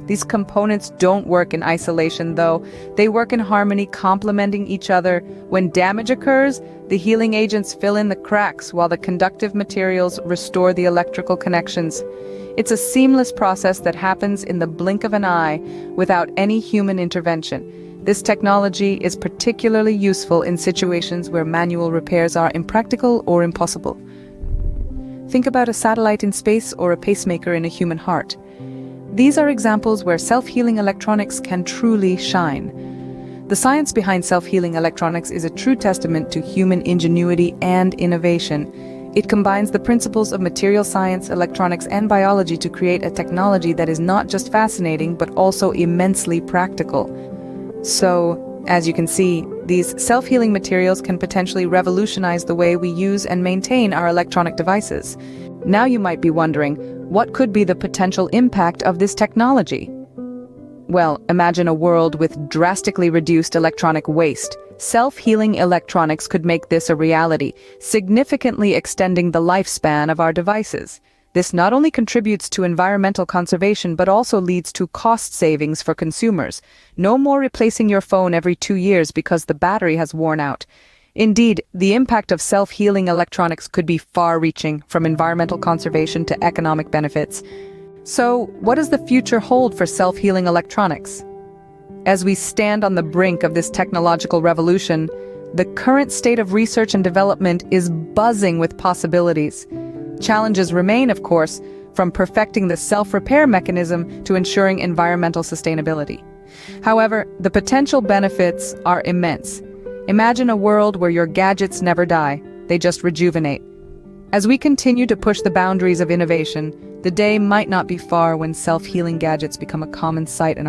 These components don't work in isolation, though. They work in harmony, complementing each other. When damage occurs, the healing agents fill in the cracks, while the conductive materials restore the electrical connections. It's a seamless process that happens in the blink of an eye, without any human intervention. This technology is particularly useful in situations where manual repairs are impractical or impossible. Think about a satellite in space or a pacemaker in a human heart. These are examples where self-healing electronics can truly shine. The science behind self-healing electronics is a true testament to human ingenuity and innovation. It combines the principles of material science, electronics, and biology to create a technology that is not just fascinating, but also immensely practical. So, as you can see, these self-healing materials can potentially revolutionize the way we use and maintain our electronic devices. Now you might be wondering, what could be the potential impact of this technology? Well, imagine a world with drastically reduced electronic waste. Self-healing electronics could make this a reality, significantly extending the lifespan of our devices. This not only contributes to environmental conservation but also leads to cost savings for consumers. No more replacing your phone every 2 years because the battery has worn out. Indeed, the impact of self-healing electronics could be far-reaching, from environmental conservation to economic benefits. So, what does the future hold for self-healing electronics? As we stand on the brink of this technological revolution, the current state of research and development is buzzing with possibilities. Challenges remain, of course, from perfecting the self-repair mechanism to ensuring environmental sustainability. However, the potential benefits are immense. Imagine a world where your gadgets never die, they just rejuvenate. As we continue to push the boundaries of innovation, the day might not be far when self-healing gadgets become a common sight in